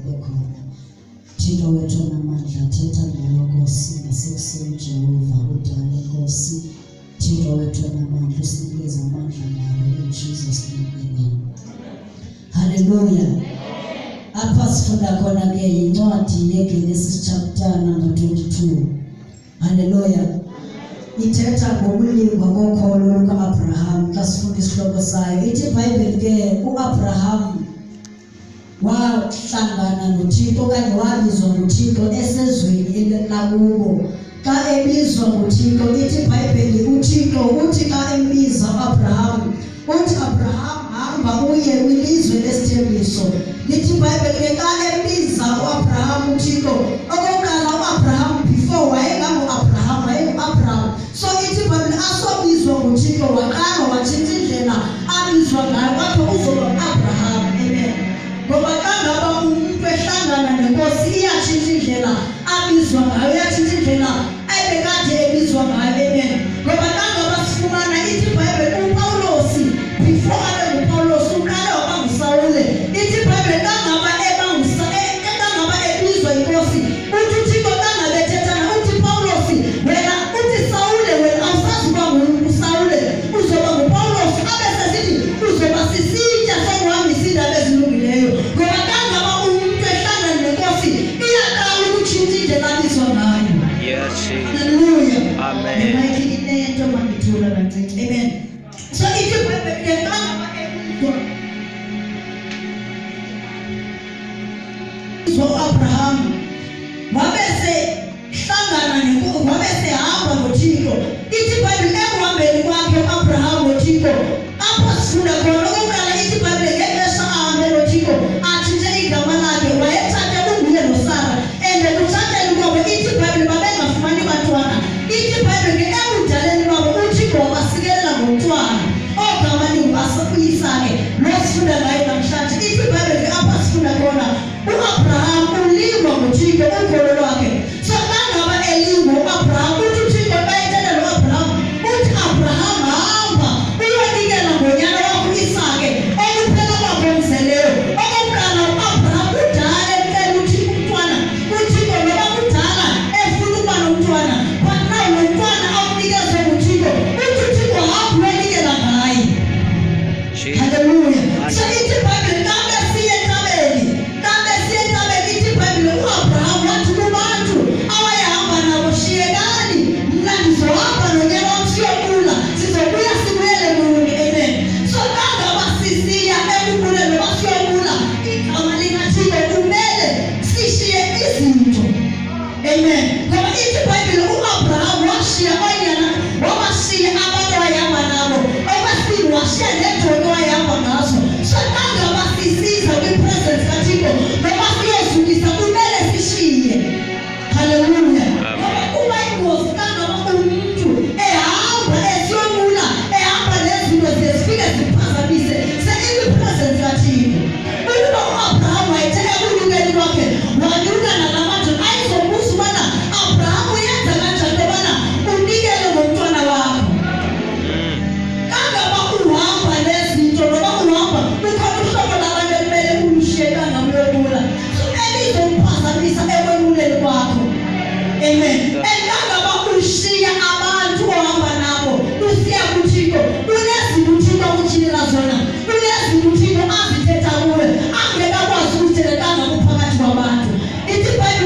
bekhona. Thixo wethu namandla thetha nayo Nkosi ngasekuseni Jehova udale Nkosi. Thixo wethu namandla usinikeze amandla nayo in Jesus name amen. Hallelujah. Apha sifunda khona ke incwadi yeGenesis chapter number 22. Hallelujah. Ithetha ngokulingwa kokholo luka-Abraham. Xa sifunda isihloko sayo ithi iBhayibheli ke uAbraham wahlangana noThixo okanye wabizwa nguThixo esezweni lakubo. Xa ebizwa nguThixo ithi iBhayibheli uThixo uthi xa embiza uAbraham uthi Abraham hamba uye kwilizwe lesithembiso. Lithi iBhayibheli ke xa embiza uAbraham uThixo okokuqala uAbraham before wayengamu-Abraham wayengu-Abraham. So ithi iBhayibheli asobizwa nguThixo waqala watshintsha indlela abizwa ngayo kwathiwa uzoba Abraham. Amen. Ngoba xa ngaba umuntu ehlangana nenkosi iyatshintsha indlela abizwa ngayo, iyatshintsha indlela ebekade ebizwa ngayo. Amen. Ngoba xa ngaba sifumana ithi iBhayibheli uPawulosi before abe nguPawulosi uqale waba nguSawule. Ithi iBhayibheli xa ngaba ebizwa inkosi uthi uThixo xa ngabe ethethana uthi Pawulosi wena uthi Sawule wena awusazuba nguSawule uzoba nguPawulosi. Abe sesithi uzoba sisitya sokuhambisa iindaba ezilungileyo. Ngoba xa ngaba umuntu ehlangana nenkosi iyaqala ukutshintsha indlela abizwa ngayo. Yes. Hallelujah. Amen. Into mandithula kancinci. Amen. So ithi iBhayibheli ke xa ngaba uAbraham wabese hlangana nenkosi wabese hamba noThixo. Ithi iBhayibheli ekuhambeni kwakhe uAbraham noThixo apho sifunda khona okokuqala ithi iBhayibheli ngexesha ahambe noThixo atshintshe igama lakhe wayethathe unguye noSara and kuthatheni kwabo ithi iBhayibheli babengafumani bantwana. Ithi iBhayibheli ke ekudaleni kwabo uThixo wabasikelela ngomntwana ogama linguIsake lo sifunda ngayo namhlanje. Ithi iBhayibheli ke apha sifunda khona uAbraham ulingwa nguThixo ukholo lwakhe. So xa ngaba elingwa uAbraham uthi uThixo xa ethetha noAbraham uthi Abraham hamba uyonikela ngonyana wakho Isake okuphela kwakho mzeleyo. Okokuqala uAbraham kudala emcela uThixo umntwana. uThixo noba kudala efuna ukuba nomntwana but now lo mntwana awunikezwe nguThixo uthi uThixo hamba uyonikela ngaye. Hallelujah. So ithi iBhayibheli xa besiye entabeni ithi iBhayibheli uAbraham wathi kubantu awayehamba nabo shiyekani mna ndizohamba nonyana wam siyokula sizobuya sibuyele kulungi. Amen. So xa ngaba sisiya ekukuleni noba siyokula igama likaThixo kumele sishiye izinto. Amen. Ngoba ithi iBhayibheli uAbraham washiya onyana wabashiya abantu awayehamba nabo okwesibili washiya needoda awayehamba ngazo. So xa ngaba sisiza kwipresence kaThixo noba siyozulisa kumele sishiye. Hallelujah. Kuba ingozi xa ngaba umuntu ehamba esiyokula ehamba nezinto zifike ziphazamise sekwipresence kaThixo. Ukuba uAbraham wayethe ekunyukeni kwakhe wanyuka nalamadoda ayizobuza ubana Abraham uyenza kanjani ubana unikele ngomntwana wakho. Xa ngaba uhamba nezinto noba uhamba ukhona uhlobo labantu ekumele ulushiye xa ngaba uyokula elizokuphazamisa ekweluleni kwakho. Amen. And xa ngaba ushiya abantu ohamba nabo usiya kuThixo kunezinto uThixo akutyhilela zona, kunezinto uThixo azithetha kuwe angekakwazi ukuzithetha xa ngaba uphakathi kwabantu. Ithi iBhayibheli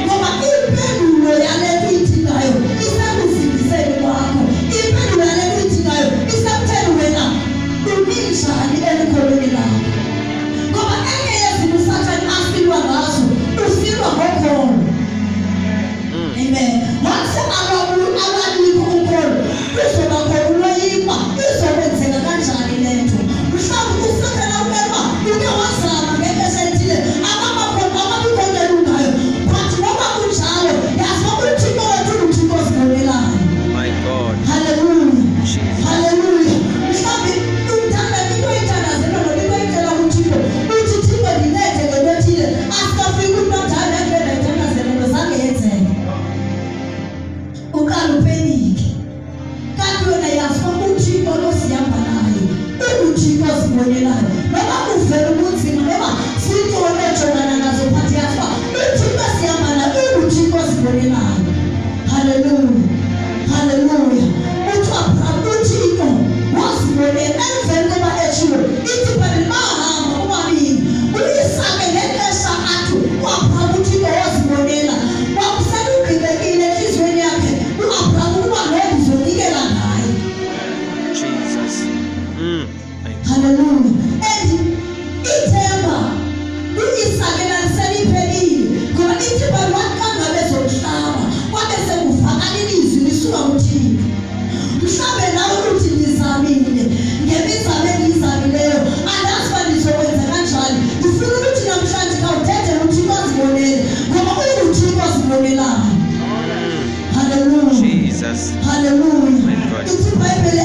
ngoba impendulo yale uyidingayo isekusindiseni kwakho. Impendulo yale uyidingayo isekutheni wena uminjani elikholweni lakho. Ngoba enye yezinto uSathane asilwa ngazo, usilwa ngokholo. Amen. Once ababikho ukholo, kuzoba khona uloyikwa, izokwenzeka kanjani lento. Mhlawumbe uSathane awubeka uke wazama ngexesha elithile ababikho elungayo, but ngoba kunjalo yazi uThixo wethu uThixo osibonelayo. My God. Hallelujah. Hallelujah. Mhlawumbe uthanda into oyithandazela nobikho icela kuThixo, uthi Thixo ndilethe ngento ethile, asikafiki umuntu omdala ngento ayithandazela ngozange yenzeke. Ukalupenike kanti wena yazi uThixo losihamba naye, uThixo osibonelayo. Noma kuvela ubunzima noma sintoni ejongana nazo phathi yakho, uThixo sihamba naye, uThixo osibonelayo. Hallelujah. Hallelujah. uThixo wasibonela emveni koba eshilo ithi phela bahamba bobabili uIsaka ngexesha athi uAbraham uThixo wasibonela wakusela ugqibekile enhliziyweni yakhe uAbraham ukuba lo ndizonikela ngaye. Jesus. Hallelujah. And ithemba uIsaka laliseliphelile ngoba ithi phela wakanga bezomhlaba kwabe sekuvakala ilizwi lisuka kuThixo. Mhlawumbe nawe uthi nizamile ngemizamo engiyizamileyo, andazi uba nizokwenza kanjani. Ngifuna ukuthi namhlanje khawuthethe uThixo azibonele ngoba uThixo azibonelayo. Hallelujah. Jesus. Hallelujah. Ithi iBhayibheli